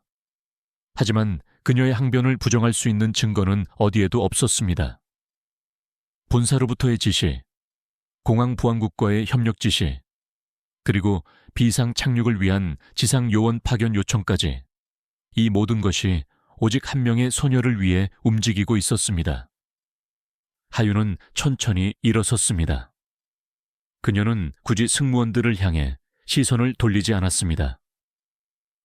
하지만 그녀의 항변을 부정할 수 있는 증거는 어디에도 없었습니다. 본사로부터의 지시, 공항보안국과의 협력 지시, 그리고 비상 착륙을 위한 지상 요원 파견 요청까지 이 모든 것이 오직 한 명의 소녀를 위해 움직이고 있었습니다. 하윤은 천천히 일어섰습니다. 그녀는 굳이 승무원들을 향해 시선을 돌리지 않았습니다.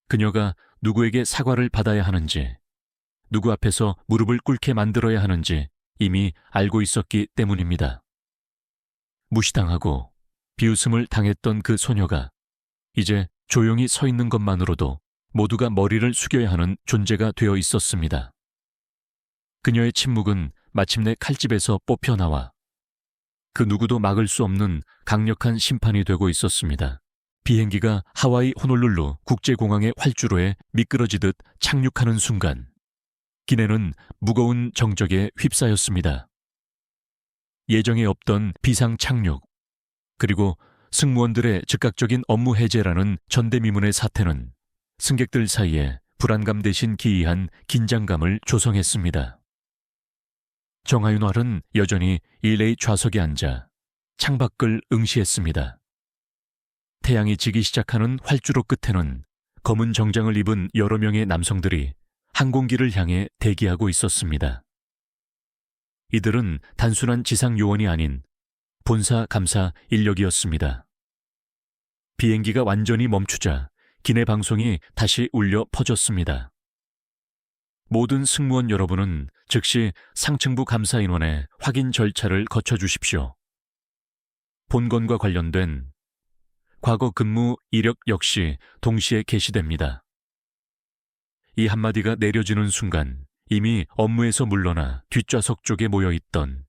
그녀가 누구에게 사과를 받아야 하는지, 누구 앞에서 무릎을 꿇게 만들어야 하는지 이미 알고 있었기 때문입니다. 무시당하고 비웃음을 당했던 그 소녀가 이제 조용히 서 있는 것만으로도 모두가 머리를 숙여야 하는 존재가 되어 있었습니다. 그녀의 침묵은 마침내 칼집에서 뽑혀나와 그 누구도 막을 수 없는 강력한 심판이 되고 있었습니다. 비행기가 하와이 호놀룰루 국제공항의 활주로에 미끄러지듯 착륙하는 순간 기내는 무거운 정적에 휩싸였습니다. 예정에 없던 비상 착륙, 그리고 승무원들의 즉각적인 업무 해제라는 전대미문의 사태는 승객들 사이에 불안감 대신 기이한 긴장감을 조성했습니다. 정하윤활은 여전히 일레의 좌석에 앉아 창밖을 응시했습니다. 태양이 지기 시작하는 활주로 끝에는 검은 정장을 입은 여러 명의 남성들이 항공기를 향해 대기하고 있었습니다. 이들은 단순한 지상 요원이 아닌 본사 감사 인력이었습니다. 비행기가 완전히 멈추자 기내 방송이 다시 울려 퍼졌습니다. 모든 승무원 여러분은 즉시 상층부 감사인원의 확인 절차를 거쳐주십시오. 본건과 관련된 과거 근무 이력 역시 동시에 게시됩니다. 이 한마디가 내려지는 순간 이미 업무에서 물러나 뒷좌석 쪽에 모여있던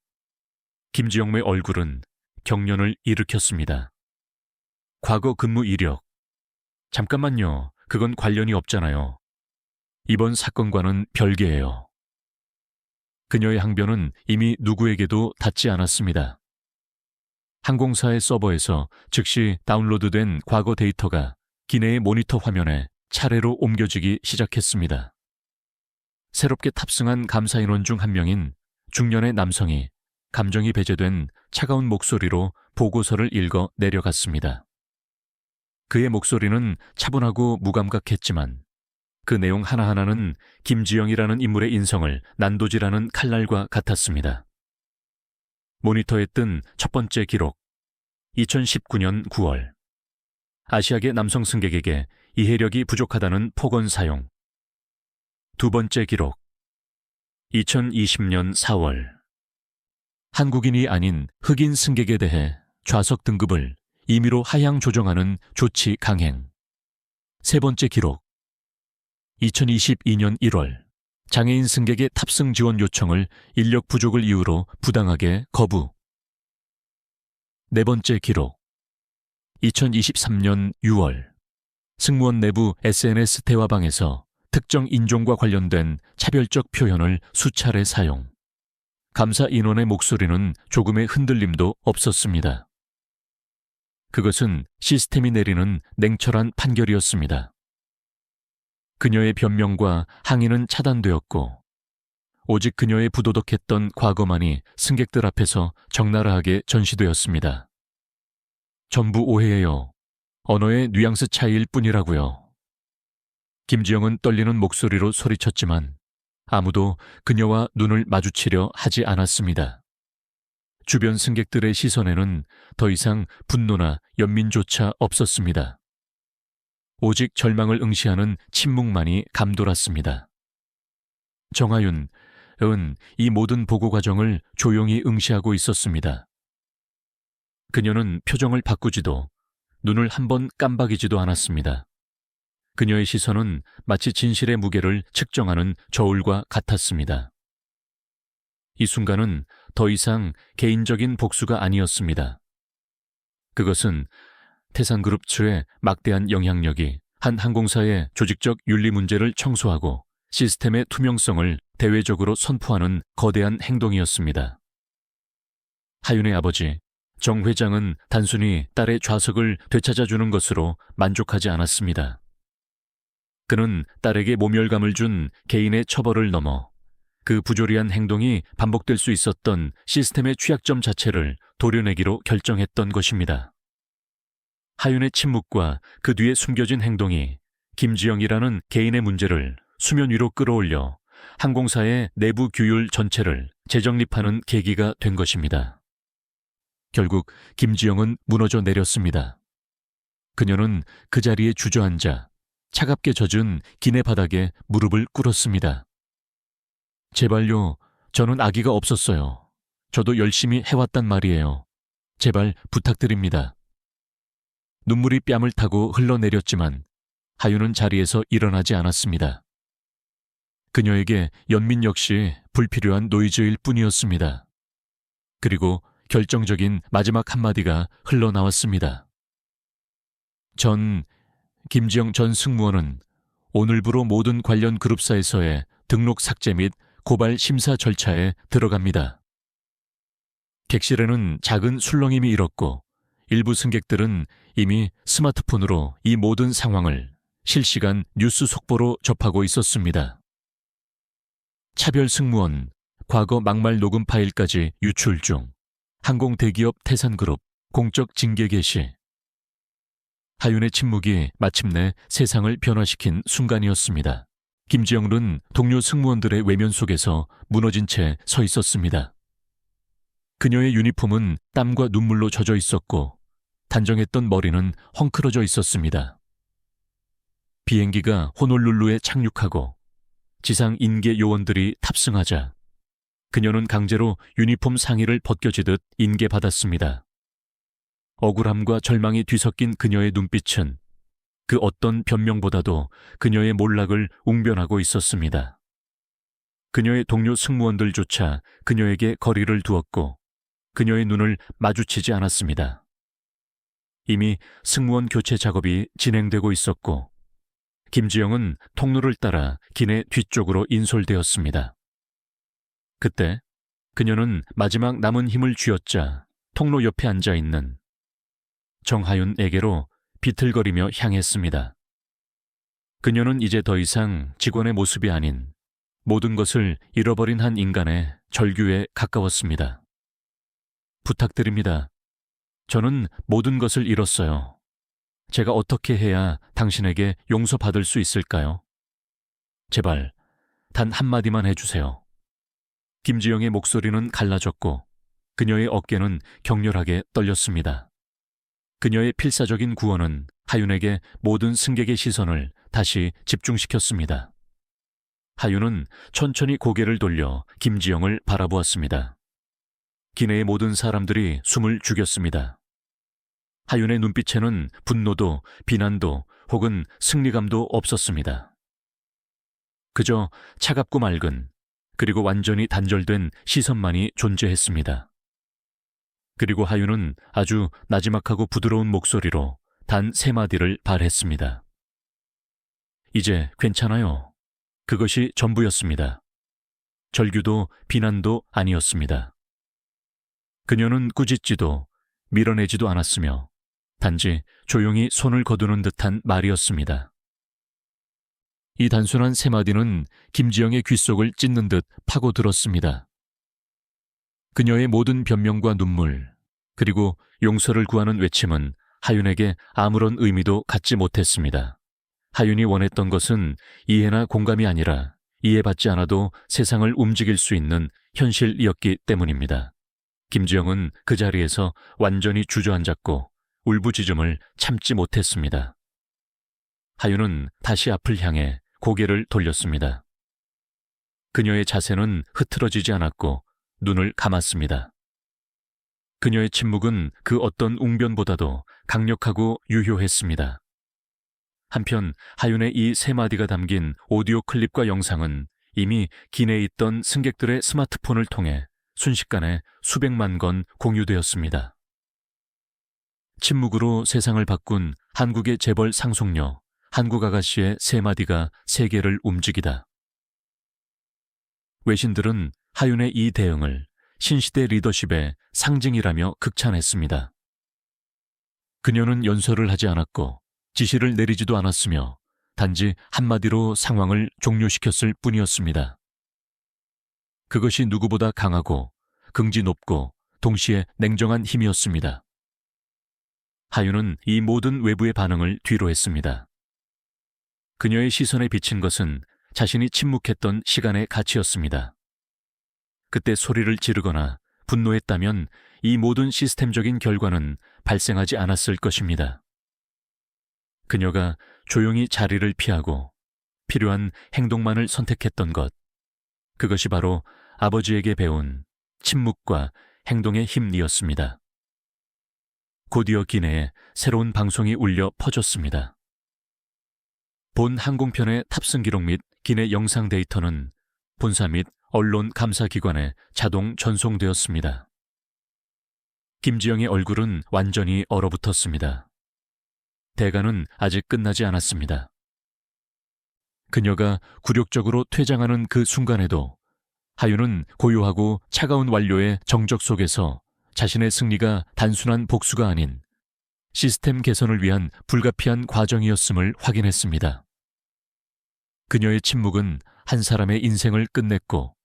김지영의 얼굴은 경련을 일으켰습니다. 과거 근무 이력. 잠깐만요. 그건 관련이 없잖아요. 이번 사건과는 별개예요. 그녀의 항변은 이미 누구에게도 닿지 않았습니다. 항공사의 서버에서 즉시 다운로드된 과거 데이터가 기내의 모니터 화면에 차례로 옮겨지기 시작했습니다. 새롭게 탑승한 감사인원 중 한 명인 중년의 남성이 감정이 배제된 차가운 목소리로 보고서를 읽어 내려갔습니다. 그의 목소리는 차분하고 무감각했지만 그 내용 하나하나는 김지영이라는 인물의 인성을 난도질하는 칼날과 같았습니다. 모니터에 뜬 첫 번째 기록. 2019년 9월. 아시아계 남성 승객에게 이해력이 부족하다는 폭언 사용. 두 번째 기록. 2020년 4월. 한국인이 아닌 흑인 승객에 대해 좌석 등급을 임의로 하향 조정하는 조치 강행. 세 번째 기록. 2022년 1월. 장애인 승객의 탑승 지원 요청을 인력 부족을 이유로 부당하게 거부. 네 번째 기록. 2023년 6월. 승무원 내부 SNS 대화방에서 특정 인종과 관련된 차별적 표현을 수차례 사용. 감사 인원의 목소리는 조금의 흔들림도 없었습니다. 그것은 시스템이 내리는 냉철한 판결이었습니다. 그녀의 변명과 항의는 차단되었고 오직 그녀의 부도덕했던 과거만이 승객들 앞에서 적나라하게 전시되었습니다. 전부 오해예요. 언어의 뉘앙스 차이일 뿐이라고요. 김지영은 떨리는 목소리로 소리쳤지만 아무도 그녀와 눈을 마주치려 하지 않았습니다. 주변 승객들의 시선에는 더 이상 분노나 연민조차 없었습니다. 오직 절망을 응시하는 침묵만이 감돌았습니다. 정하윤은 이 모든 보고 과정을 조용히 응시하고 있었습니다. 그녀는 표정을 바꾸지도 눈을 한번 깜박이지도 않았습니다. 그녀의 시선은 마치 진실의 무게를 측정하는 저울과 같았습니다. 이 순간은 더 이상 개인적인 복수가 아니었습니다. 그것은 태산그룹 측의 막대한 영향력이 한 항공사의 조직적 윤리 문제를 청소하고 시스템의 투명성을 대외적으로 선포하는 거대한 행동이었습니다. 하윤의 아버지 정 회장은 단순히 딸의 좌석을 되찾아주는 것으로 만족하지 않았습니다. 그는 딸에게 모멸감을 준 개인의 처벌을 넘어 그 부조리한 행동이 반복될 수 있었던 시스템의 취약점 자체를 도려내기로 결정했던 것입니다. 하윤의 침묵과 그 뒤에 숨겨진 행동이 김지영이라는 개인의 문제를 수면 위로 끌어올려 항공사의 내부 규율 전체를 재정립하는 계기가 된 것입니다. 결국 김지영은 무너져 내렸습니다. 그녀는 그 자리에 주저앉아 차갑게 젖은 기내 바닥에 무릎을 꿇었습니다. 제발요, 저는 아기가 없었어요. 저도 열심히 해왔단 말이에요. 제발 부탁드립니다. 눈물이 뺨을 타고 흘러내렸지만 하윤은 자리에서 일어나지 않았습니다. 그녀에게 연민 역시 불필요한 노이즈일 뿐이었습니다. 그리고 결정적인 마지막 한마디가 흘러나왔습니다. 김지영 전 승무원은 오늘부로 모든 관련 그룹사에서의 등록 삭제 및 고발 심사 절차에 들어갑니다. 객실에는 작은 술렁임이 일었고 일부 승객들은 이미 스마트폰으로 이 모든 상황을 실시간 뉴스 속보로 접하고 있었습니다. 차별 승무원, 과거 막말 녹음 파일까지 유출 중. 항공 대기업 태산그룹 공적 징계 개시. 하윤의 침묵이 마침내 세상을 변화시킨 순간이었습니다. 김지영은 동료 승무원들의 외면 속에서 무너진 채 서 있었습니다. 그녀의 유니폼은 땀과 눈물로 젖어 있었고 단정했던 머리는 헝클어져 있었습니다. 비행기가 호놀룰루에 착륙하고 지상 인계 요원들이 탑승하자 그녀는 강제로 유니폼 상의를 벗겨지듯 인계받았습니다. 억울함과 절망이 뒤섞인 그녀의 눈빛은 그 어떤 변명보다도 그녀의 몰락을 웅변하고 있었습니다. 그녀의 동료 승무원들조차 그녀에게 거리를 두었고 그녀의 눈을 마주치지 않았습니다. 이미 승무원 교체 작업이 진행되고 있었고 김지영은 통로를 따라 기내 뒤쪽으로 인솔되었습니다. 그때 그녀는 마지막 남은 힘을 쥐어짜 통로 옆에 앉아있는 정하윤에게로 비틀거리며 향했습니다. 그녀는 이제 더 이상 직원의 모습이 아닌 모든 것을 잃어버린 한 인간의 절규에 가까웠습니다. 부탁드립니다. 저는 모든 것을 잃었어요. 제가 어떻게 해야 당신에게 용서받을 수 있을까요? 제발 단 한마디만 해주세요. 김지영의 목소리는 갈라졌고 그녀의 어깨는 격렬하게 떨렸습니다. 그녀의 필사적인 구원은 하윤에게 모든 승객의 시선을 다시 집중시켰습니다. 하윤은 천천히 고개를 돌려 김지영을 바라보았습니다. 기내의 모든 사람들이 숨을 죽였습니다. 하윤의 눈빛에는 분노도 비난도 혹은 승리감도 없었습니다. 그저 차갑고 맑은 그리고 완전히 단절된 시선만이 존재했습니다. 그리고 하윤은 아주 나지막하고 부드러운 목소리로 단 3마디를 발했습니다. 이제 괜찮아요. 그것이 전부였습니다. 절규도 비난도 아니었습니다. 그녀는 꾸짖지도 밀어내지도 않았으며 단지 조용히 손을 거두는 듯한 말이었습니다. 이 단순한 3마디는 김지영의 귓속을 찢는 듯 파고들었습니다. 그녀의 모든 변명과 눈물, 그리고 용서를 구하는 외침은 하윤에게 아무런 의미도 갖지 못했습니다. 하윤이 원했던 것은 이해나 공감이 아니라 이해받지 않아도 세상을 움직일 수 있는 현실이었기 때문입니다. 김지영은 그 자리에서 완전히 주저앉았고 울부짖음을 참지 못했습니다. 하윤은 다시 앞을 향해 고개를 돌렸습니다. 그녀의 자세는 흐트러지지 않았고 눈을 감았습니다. 그녀의 침묵은 그 어떤 웅변보다도 강력하고 유효했습니다. 한편 하윤의 이 3마디가 담긴 오디오 클립과 영상은 이미 기내에 있던 승객들의 스마트폰을 통해 순식간에 수백만 건 공유되었습니다. 침묵으로 세상을 바꾼 한국의 재벌 상속녀 한국 아가씨의 3마디가 세계를 움직이다. 외신들은 하윤의 이 대응을 신시대 리더십의 상징이라며 극찬했습니다. 그녀는 연설을 하지 않았고 지시를 내리지도 않았으며 단지 한마디로 상황을 종료시켰을 뿐이었습니다. 그것이 누구보다 강하고 긍지 높고 동시에 냉정한 힘이었습니다. 하윤은 이 모든 외부의 반응을 뒤로 했습니다. 그녀의 시선에 비친 것은 자신이 침묵했던 시간의 가치였습니다. 그때 소리를 지르거나 분노했다면 이 모든 시스템적인 결과는 발생하지 않았을 것입니다. 그녀가 조용히 자리를 피하고 필요한 행동만을 선택했던 것, 그것이 바로 아버지에게 배운 침묵과 행동의 힘이었습니다. 곧이어 기내에 새로운 방송이 울려 퍼졌습니다. 본 항공편의 탑승 기록 및 기내 영상 데이터는 본사 및 언론 감사기관에 자동 전송되었습니다. 김지영의 얼굴은 완전히 얼어붙었습니다. 대가는 아직 끝나지 않았습니다. 그녀가 굴욕적으로 퇴장하는 그 순간에도 하윤은 고요하고 차가운 완료의 정적 속에서 자신의 승리가 단순한 복수가 아닌 시스템 개선을 위한 불가피한 과정이었음을 확인했습니다. 그녀의 침묵은 한 사람의 인생을 끝냈고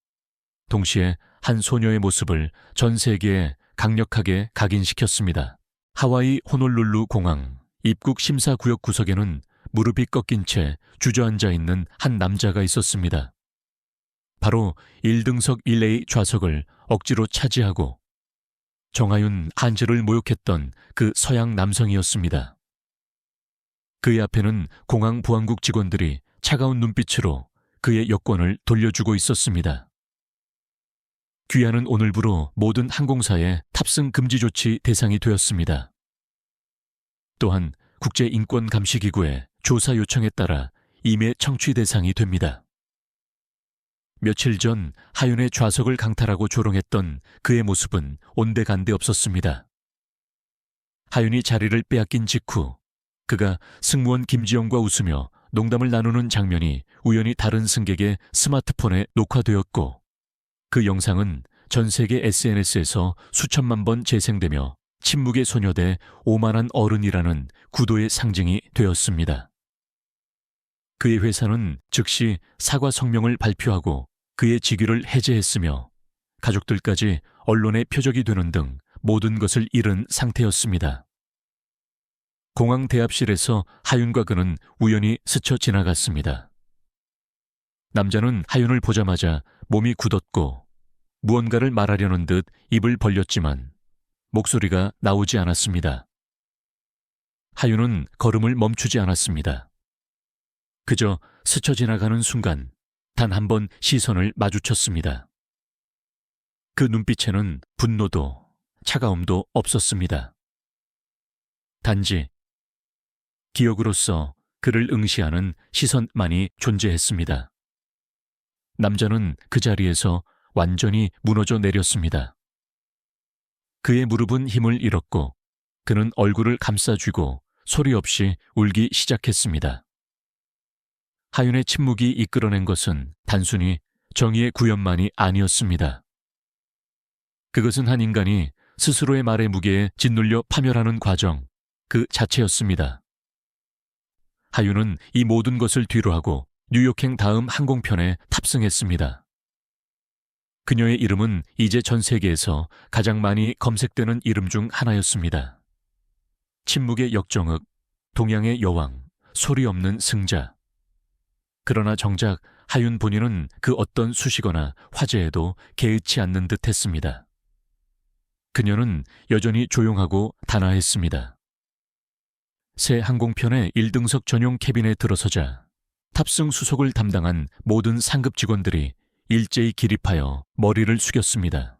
동시에 한 소녀의 모습을 전 세계에 강력하게 각인시켰습니다. 하와이 호놀룰루 공항 입국 심사구역 구석에는 무릎이 꺾인 채 주저앉아 있는 한 남자가 있었습니다. 바로 1등석 1A 좌석을 억지로 차지하고 정하윤 한지를 모욕했던 그 서양 남성이었습니다. 그의 앞에는 공항 보안국 직원들이 차가운 눈빛으로 그의 여권을 돌려주고 있었습니다. 귀하는 오늘부로 모든 항공사의 탑승 금지 조치 대상이 되었습니다. 또한 국제인권감시기구의 조사 요청에 따라 임의 청취 대상이 됩니다. 며칠 전 하윤의 좌석을 강탈하고 조롱했던 그의 모습은 온데간데 없었습니다. 하윤이 자리를 빼앗긴 직후 그가 승무원 김지영과 웃으며 농담을 나누는 장면이 우연히 다른 승객의 스마트폰에 녹화되었고 그 영상은 전 세계 SNS에서 수천만 번 재생되며 침묵의 소녀 대 오만한 어른이라는 구도의 상징이 되었습니다. 그의 회사는 즉시 사과 성명을 발표하고 그의 직위를 해제했으며 가족들까지 언론의 표적이 되는 등 모든 것을 잃은 상태였습니다. 공항 대합실에서 하윤과 그는 우연히 스쳐 지나갔습니다. 남자는 하윤을 보자마자 몸이 굳었고 무언가를 말하려는 듯 입을 벌렸지만 목소리가 나오지 않았습니다. 하윤은 걸음을 멈추지 않았습니다. 그저 스쳐 지나가는 순간 단 한 번 시선을 마주쳤습니다. 그 눈빛에는 분노도 차가움도 없었습니다. 단지 기억으로서 그를 응시하는 시선만이 존재했습니다. 남자는 그 자리에서 완전히 무너져 내렸습니다. 그의 무릎은 힘을 잃었고 그는 얼굴을 감싸쥐고 소리 없이 울기 시작했습니다. 하윤의 침묵이 이끌어낸 것은 단순히 정의의 구현만이 아니었습니다. 그것은 한 인간이 스스로의 말의 무게에 짓눌려 파멸하는 과정 그 자체였습니다. 하윤은 이 모든 것을 뒤로하고 뉴욕행 다음 항공편에 탑승했습니다. 그녀의 이름은 이제 전 세계에서 가장 많이 검색되는 이름 중 하나였습니다. 침묵의 역정흑, 동양의 여왕, 소리 없는 승자. 그러나 정작 하윤 본인은 그 어떤 수식어나 화제에도 개의치 않는 듯 했습니다. 그녀는 여전히 조용하고 단아했습니다. 새 항공편의 1등석 전용 캐빈에 들어서자 탑승 수속을 담당한 모든 상급 직원들이 일제히 기립하여 머리를 숙였습니다.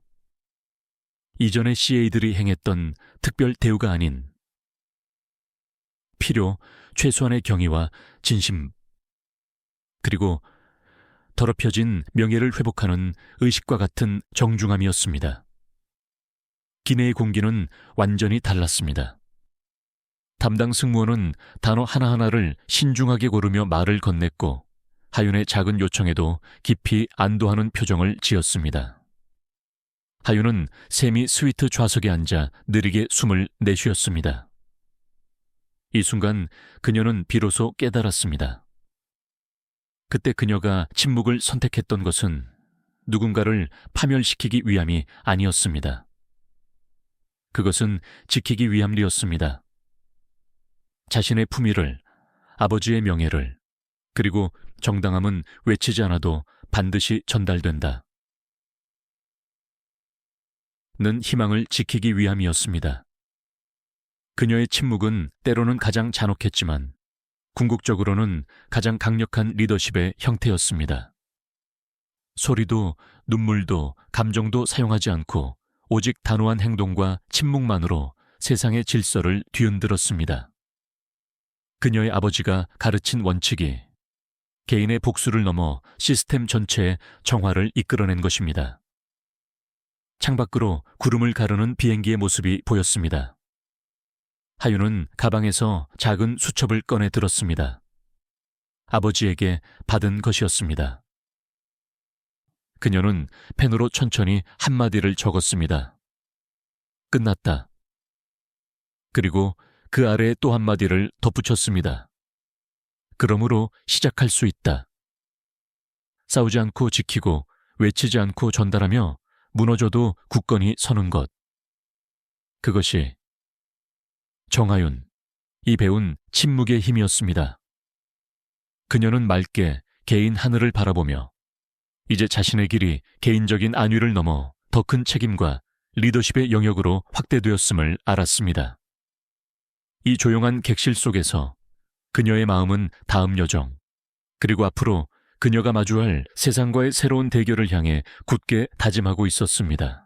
이전의 CA들이 행했던 특별 대우가 아닌 필요 최소한의 경의와 진심 그리고 더럽혀진 명예를 회복하는 의식과 같은 정중함이었습니다. 기내의 공기는 완전히 달랐습니다. 담당 승무원은 단어 하나하나를 신중하게 고르며 말을 건넸고 하윤의 작은 요청에도 깊이 안도하는 표정을 지었습니다. 하윤은 세미 스위트 좌석에 앉아 느리게 숨을 내쉬었습니다. 이 순간 그녀는 비로소 깨달았습니다. 그때 그녀가 침묵을 선택했던 것은 누군가를 파멸시키기 위함이 아니었습니다. 그것은 지키기 위함이었습니다. 자신의 품위를, 아버지의 명예를, 그리고 정당함은 외치지 않아도 반드시 전달된다. 는 희망을 지키기 위함이었습니다. 그녀의 침묵은 때로는 가장 잔혹했지만 궁극적으로는 가장 강력한 리더십의 형태였습니다. 소리도 눈물도 감정도 사용하지 않고 오직 단호한 행동과 침묵만으로 세상의 질서를 뒤흔들었습니다. 그녀의 아버지가 가르친 원칙이 개인의 복수를 넘어 시스템 전체의 정화를 이끌어낸 것입니다. 창밖으로 구름을 가르는 비행기의 모습이 보였습니다. 하윤은 가방에서 작은 수첩을 꺼내 들었습니다. 아버지에게 받은 것이었습니다. 그녀는 펜으로 천천히 한마디를 적었습니다. 끝났다. 그리고 그 아래 또 한마디를 덧붙였습니다. 그러므로 시작할 수 있다. 싸우지 않고 지키고 외치지 않고 전달하며 무너져도 굳건히 서는 것. 그것이 정하윤, 이 배운 침묵의 힘이었습니다. 그녀는 맑게 개인 하늘을 바라보며 이제 자신의 길이 개인적인 안위를 넘어 더 큰 책임과 리더십의 영역으로 확대되었음을 알았습니다. 이 조용한 객실 속에서 그녀의 마음은 다음 여정, 그리고 앞으로 그녀가 마주할 세상과의 새로운 대결을 향해 굳게 다짐하고 있었습니다.